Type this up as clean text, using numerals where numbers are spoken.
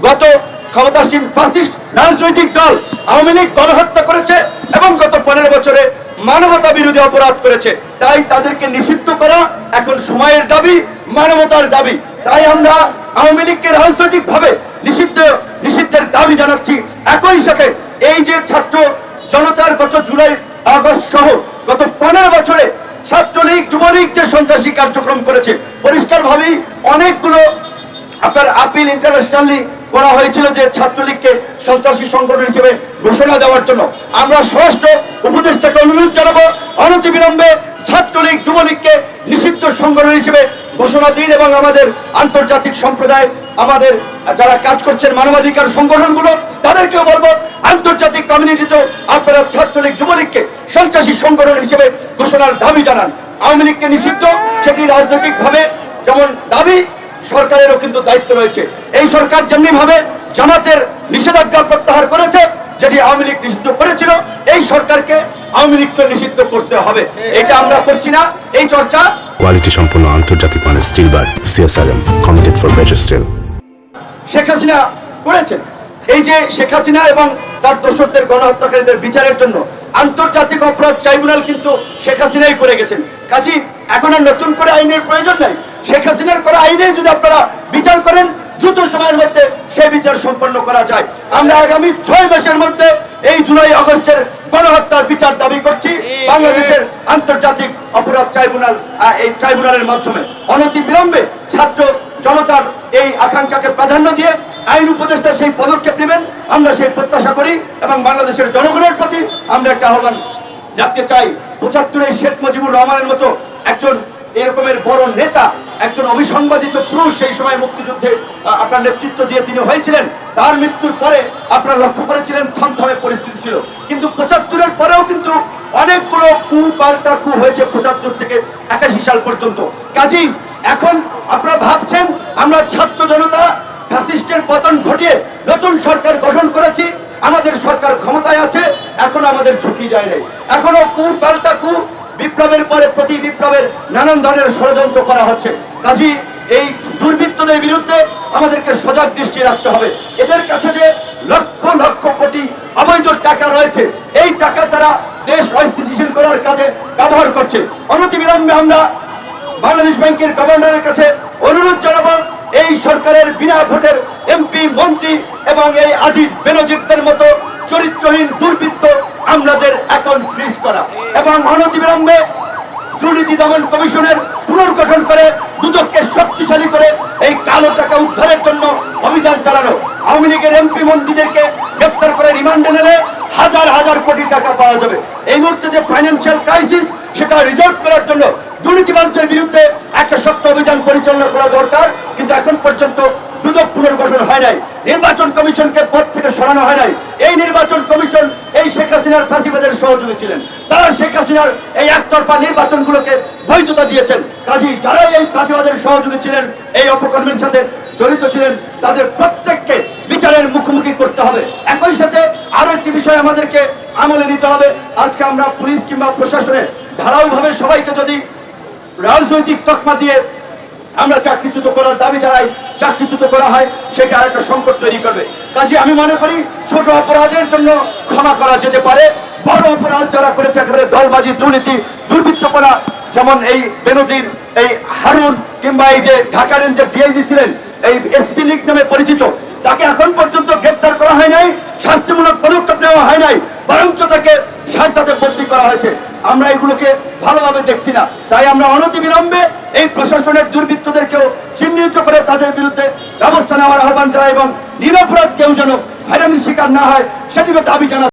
গত ক্ষমতাসীন ফ্যাসিস্ট রাজনৈতিক দল আওয়ামী লীগ গণহত্যা করেছে এবং গত 15 বছরে মানবতা বিরোধী অপরাধ করেছে। তাই তাদেরকে নিষিদ্ধ করা এখন সময়ের দাবি, মানবতার দাবি। তাই আমরা আওয়ামী লীগকে রাজনৈতিকভাবে নিষিদ্ধের দাবি জানাচ্ছি। একই সাথে এই যে ছাত্র জনতার গত জুলাই আগস্ট সহ গত 15 বছরে ছাত্রলীগ যুবলীগ যে সন্ত্রাসী কার্যক্রম করেছে, পরিষ্কারভাবেই অনেকগুলো আপনার আপিল ইন্টারন্যাশনালি করা হয়েছিল যে ছাত্রলীগকে সন্ত্রাসী সংগঠন হিসেবে ঘোষণা দেওয়ার জন্য। আমরা স্বরাষ্ট্র উপদেষ্টাকে অনুরোধ জানাবো অনতিবিলম্বে ছাত্রলীগ যুবলীগকে নিষিদ্ধ সংগঠন হিসেবে ঘোষণা দিন এবং আমাদের আন্তর্জাতিক সম্প্রদায়, আমাদের যারা কাজ করছেন মানবাধিকার সংগঠনগুলো, তাদেরকেও বলবো আন্তর্জাতিক কমিউনিটিতে আপনারা ছাত্রলীগ যুবলীগকে সন্ত্রাসী সংগঠন হিসেবে ঘোষণার দাবি জানান। আওয়ামী লীগকে নিষিদ্ধ সেটি রাজনৈতিকভাবে যেমন দাবি, সরকারেরও কিন্তু দায়িত্ব রয়েছে। এই সরকার যেমনি ভাবে জামাতের নিষেধাজ্ঞা প্রত্যাহার করেছে, যেটি আওয়ামী লীগ নিষিদ্ধ করেছিল, এই সরকারকে আওয়ামী লীগকে নিষিদ্ধ করতে হবে। এটা আমরা করছি না, এই চর্চা কোয়ালিটি সম্পন্ন আন্তর্জাতিক মানের still bar CSRM committed for better still Sheikh Hasina করেছেন। এই যে শেখ হাসিনা এবং তার দোসরদের গণহত্যাকারীদের বিচারের জন্য আন্তর্জাতিক অপরাধ ট্রাইব্যুনাল কিন্তু শেখ হাসিনাই করে গেছেন। কাজী এখন আর নতুন করে আইনের প্রয়োজন নাই। শেখ হাসিনার করা আইনে যদি আপনারা বিচার করেন, দ্রুত সময়ের মধ্যে সেই বিচার সম্পন্ন করা যায়। আমরা আগামী 6 মাসের মধ্যে এই জুলাই আগস্টের গণহত্যার বিচার দাবি করছি বাংলাদেশের আন্তর্জাতিক অপরাধ ট্রাইব্যুনাল, এই ট্রাইব্যুনালের মাধ্যমে। অনতিবিলম্বে ছাত্র জনতার এই আকাঙ্ক্ষাকে প্রাধান্য দিয়ে আইন উপদেষ্টা সেই পদক্ষেপ নেবেন, আমরা সেই প্রত্যাশা করি এবং বাংলাদেশের জনগণের প্রতি আমরা একটা আহ্বান রাখতে চাই। 75-এ শেখ মুজিবুর রহমানের মতো একজন এরকমের বড় নেতা, একজন অবিসংবাদিত পুরুষ সেই সময় মুক্তিযুদ্ধে আপনার নেতৃত্ব দিয়ে তিনি হয়েছিলেন। তার মৃত্যুর পরে আপনারা লক্ষ্য করেছিলেন থমথমে পরিস্থিতি ছিল, কিন্তু 75-এর পরেও কিন্তু অনেকগুলো পাল্টা কু হয়েছে 75 থেকে 81 সাল পর্যন্ত। কাজেই এখন আপনারা ভাবছেন আমরা ছাত্র জনতা ফ্যাসিস্টের পতন ঘটিয়ে নতুন সরকার গঠন করেছি, আমাদের সরকার ক্ষমতায় আছে, এখনো আমাদের ঝুঁকি যায় নাই। এখনো পাল্টা কু, বিপ্লবের পরে প্রতি বিপ্লবের নানান ধরনের ষড়যন্ত্র করা হচ্ছে। কাজেই এই দুর্বৃত্তদের বিরুদ্ধে আমাদেরকে সজাগ দৃষ্টি রাখতে হবে। এদের কাছে যে লক্ষ লক্ষ কোটি অবৈধ টাকা রয়েছে, এই টাকা তারা দেশ অস্থিতিশীল করার কাজে ব্যবহার করছে। অনতিবিলম্বে আমরা বাংলাদেশ ব্যাংকের গভর্নরের কাছে অনুরোধ জানাবো এই সরকারের বিনা ভোটের এমপি, মন্ত্রী এবং এই আজিজ বেনজিরদের মতো চরিত্রহীন দুর্বৃত্ত আমাদের অ্যাকাউন্ট ফ্রিজ করা এবং অনতিবিলম্বে দুর্নীতি দমন কমিশনের পুনর্গঠন করে দুদককে শক্তিশালী করে এই কালো টাকা উদ্ধারের জন্য অভিযান চালানো। আওয়ামী লীগের এমপি মন্ত্রীদেরকে গ্রেপ্তার করে রিমান্ডে নিলে হাজার হাজার কোটি টাকা পাওয়া যাবে। এই মুহূর্তে যে ফাইন্যান্সিয়াল ক্রাইসিস, সেটা রিজলভ করার জন্য দুর্নীতিবাজদের বিরুদ্ধে একটা শক্ত অভিযান পরিচালনা করা দরকার। কিন্তু এখন পর্যন্ত দুদক পুনর্গঠন হয় নাই, নির্বাচন কমিশনকে পদ থেকে সরানো হয় নাই। এই নির্বাচন কমিশন এই শেখ হাসিনার ফাঁসিবাদের সহযোগী ছিলেন, তারা শেখ হাসিনার এই একতরফা নির্বাচনগুলোকে বৈধতা দিয়েছেন। কাজেই যারা এই ফাঁসিবাদের সহযোগী ছিলেন, এই অপকর্মের সাথে জড়িত ছিলেন, তাদের প্রত্যেককে বিচারের মুখোমুখি করতে হবে। একই সাথে আরো একটি বিষয় আমাদেরকে আমলে নিতে হবে। আজকে আমরা পুলিশ কিংবা প্রশাসনের ধারাবাহিকভাবে সবাইকে যদি রাজনৈতিক তকমা দিয়ে আমরা চাকরিচ্যুত করার দাবি জানাই, চাকরিচ্যুত করা হয়, সেটা আর একটা সংকট তৈরি করবে। কাজে আমি মনে করি ছোট অপরাধের জন্য ক্ষমা করা যেতে পারে, বড় অপরাধ যারা করেছে একেবারে দলবাজি, দুর্নীতি, দুর্বৃত্তপনা, যেমন এই বেনজির, এই হারুন কিংবা এই যে ঢাকা রেঞ্জের ডিআইজি ছিলেন, এই এসপি লীগ নামে পরিচিত, তাকে এখন পর্যন্ত গ্রেপ্তার করা হয় নাই, শাস্তিমূলক পদক্ষেপ নেওয়া হয় নাই, বরঞ্চ তাকে সারদাতে বদলি করা হয়েছে। আমরা এগুলোকে ভালোভাবে দেখছি না। তাই আমরা অনতিবিলম্বে এই প্রশাসনের দুর্বৃত্তদেরকেও চিহ্নিত করে তাদের বিরুদ্ধে ব্যবস্থা নেওয়ার আহ্বান জানাই এবং নিরপরাধ কেউ যেন হয়রানির শিকার না হয় সেটিকে দাবি জানাই।